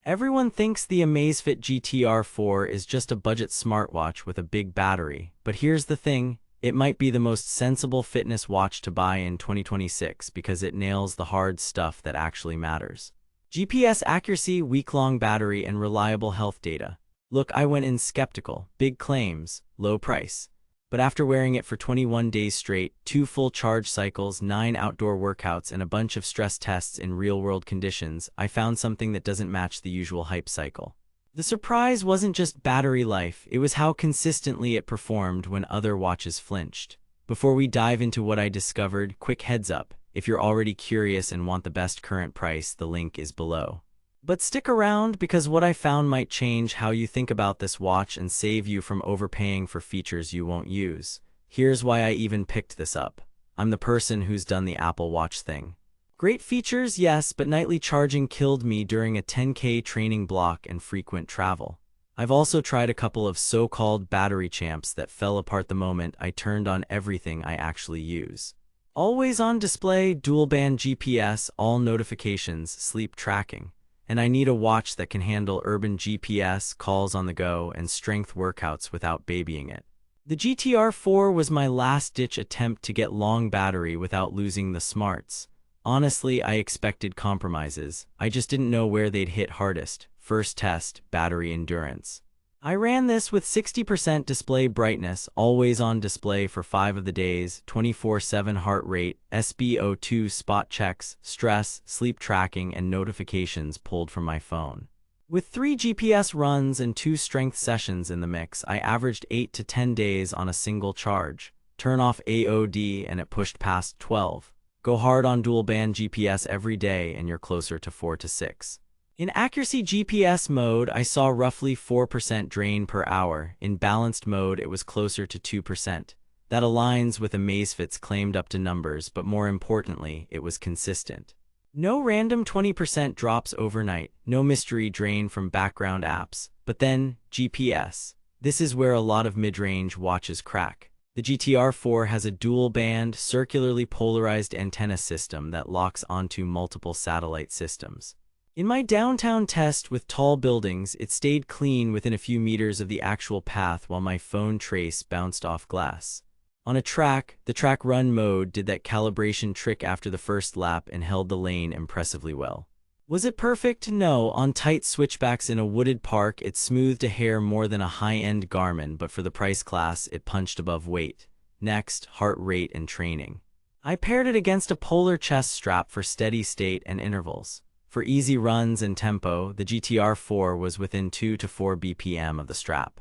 Everyone thinks the Amazfit GTR 4 is just a budget smartwatch with a big battery, but here's the thing, it might be the most sensible fitness watch to buy in 2026 because it nails the hard stuff that actually matters. GPS accuracy, week-long battery, and reliable health data. Look, I went in skeptical, big claims, low price. But after wearing it for 21 days straight, 2 full charge cycles, 9 outdoor workouts, and a bunch of stress tests in real-world conditions, I found something that doesn't match the usual hype cycle. The surprise wasn't just battery life, it was how consistently it performed when other watches flinched. Before we dive into what I discovered, quick heads up, if you're already curious and want the best current price, the link is below. But stick around because what I found might change how you think about this watch and save you from overpaying for features you won't use. Here's why I even picked this up. I'm the person who's done the Apple Watch thing. Great features, yes, but nightly charging killed me during a 10K training block and frequent travel. I've also tried a couple of so-called battery champs that fell apart the moment I turned on everything I actually use. Always on display, dual-band GPS, all notifications, sleep tracking. And I need a watch that can handle urban GPS, calls on the go, and strength workouts without babying it. The GTR 4 was my last-ditch attempt to get long battery without losing the smarts. Honestly, I expected compromises. I just didn't know where they'd hit hardest. First test, battery endurance. I ran this with 60% display brightness, always on display for 5 of the days, 24/7 heart rate, SpO2 spot checks, stress, sleep tracking, and notifications pulled from my phone. With 3 GPS runs and 2 strength sessions in the mix, I averaged 8 to 10 days on a single charge. Turn off AOD and it pushed past 12. Go hard on dual-band GPS every day and you're closer to 4 to 6. In accuracy GPS mode, I saw roughly 4% drain per hour. In balanced mode, it was closer to 2%. That aligns with Amazfit's claimed up to numbers, but more importantly, it was consistent. No random 20% drops overnight, no mystery drain from background apps. But then, GPS. This is where a lot of mid-range watches crack. The GTR 4 has a dual-band, circularly polarized antenna system that locks onto multiple satellite systems. In my downtown test with tall buildings, it stayed clean within a few meters of the actual path while my phone trace bounced off glass. On a track, the track run mode did that calibration trick after the first lap and held the lane impressively well. Was it perfect? No. On tight switchbacks in a wooded park, it smoothed a hair more than a high-end Garmin, but for the price class, it punched above weight. Next, heart rate and training. I paired it against a polar chest strap for steady state and intervals. For easy runs and tempo, the GTR 4 was within 2 to 4 BPM of the strap.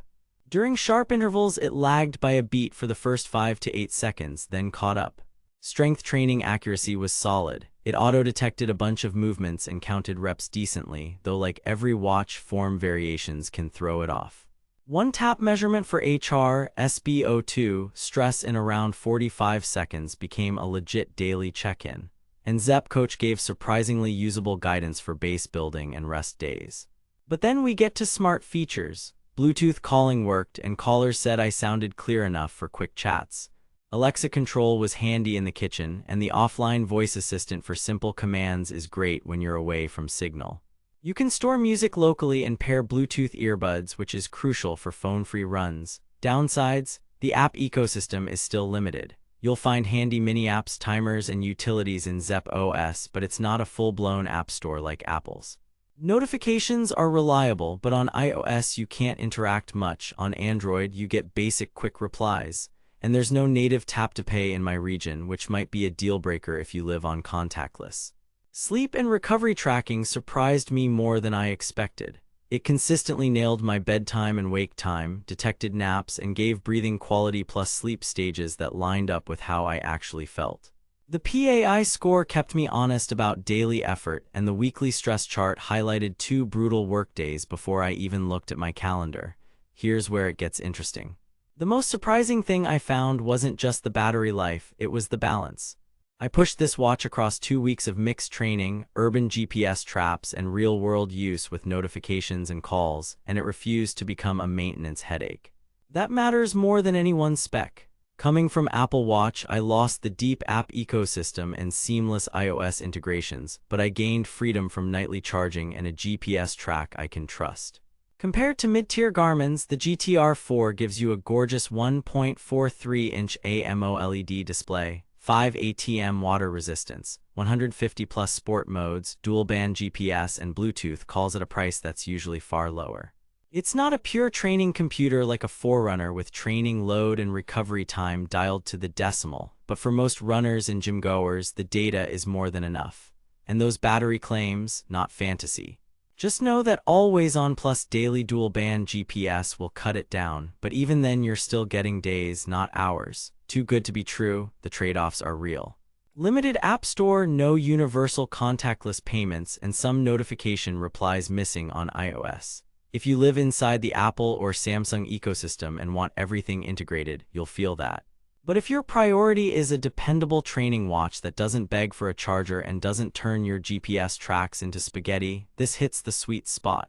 During sharp intervals, it lagged by a beat for the first 5 to 8 seconds, then caught up. Strength training accuracy was solid. It auto-detected a bunch of movements and counted reps decently, though like every watch, form variations can throw it off. One tap measurement for HR, SpO2, stress in around 45 seconds became a legit daily check-in. And Zepp Coach gave surprisingly usable guidance for base building and rest days. But then we get to smart features. Bluetooth calling worked, and callers said I sounded clear enough for quick chats. Alexa control was handy in the kitchen, and the offline voice assistant for simple commands is great when you're away from signal. You can store music locally and pair Bluetooth earbuds, which is crucial for phone-free runs. Downsides: the app ecosystem is still limited. You'll find handy mini-apps, timers, and utilities in Zepp OS, but it's not a full-blown app store like Apple's. Notifications are reliable, but on iOS you can't interact much. On Android you get basic quick replies. And there's no native tap-to-pay in my region, which might be a deal-breaker if you live on contactless. Sleep and recovery tracking surprised me more than I expected. It consistently nailed my bedtime and wake time, detected naps, and gave breathing quality plus sleep stages that lined up with how I actually felt. The PAI score kept me honest about daily effort, and the weekly stress chart highlighted 2 brutal workdays before I even looked at my calendar. Here's where it gets interesting. The most surprising thing I found wasn't just the battery life, it was the balance. I pushed this watch across 2 weeks of mixed training, urban GPS traps, and real-world use with notifications and calls, and it refused to become a maintenance headache. That matters more than any one spec. Coming from Apple Watch, I lost the deep app ecosystem and seamless iOS integrations, but I gained freedom from nightly charging and a GPS track I can trust. Compared to mid-tier Garmin's, the GTR 4 gives you a gorgeous 1.43-inch AMOLED display, 5 ATM water resistance, 150+ sport modes, dual-band GPS, and Bluetooth calls at a price that's usually far lower. It's not a pure training computer like a Forerunner with training load and recovery time dialed to the decimal, but for most runners and gym goers, the data is more than enough. And those battery claims, not fantasy. Just know that always-on plus daily dual-band GPS will cut it down, but even then you're still getting days, not hours. Too good to be true, the trade-offs are real. Limited App Store, no universal contactless payments, and some notification replies missing on iOS. If you live inside the Apple or Samsung ecosystem and want everything integrated, you'll feel that. But if your priority is a dependable training watch that doesn't beg for a charger and doesn't turn your GPS tracks into spaghetti, this hits the sweet spot.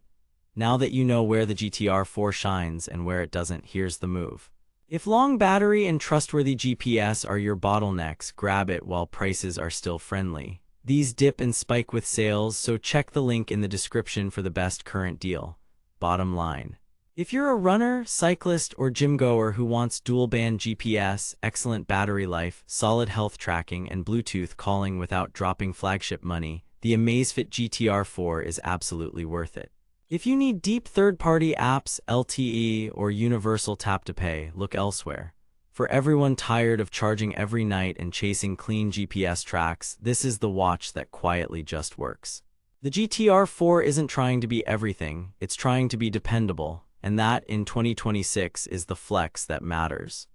Now that you know where the GTR 4 shines and where it doesn't, here's the move. If long battery and trustworthy GPS are your bottlenecks, grab it while prices are still friendly. These dip and spike with sales, so check the link in the description for the best current deal. Bottom line. If you're a runner, cyclist, or gym goer who wants dual-band GPS, excellent battery life, solid health tracking, and Bluetooth calling without dropping flagship money, the Amazfit GTR 4 is absolutely worth it. If you need deep third-party apps, LTE, or universal tap-to-pay, look elsewhere. For everyone tired of charging every night and chasing clean GPS tracks, this is the watch that quietly just works. The GTR 4 isn't trying to be everything, it's trying to be dependable, and that, in 2026, is the flex that matters.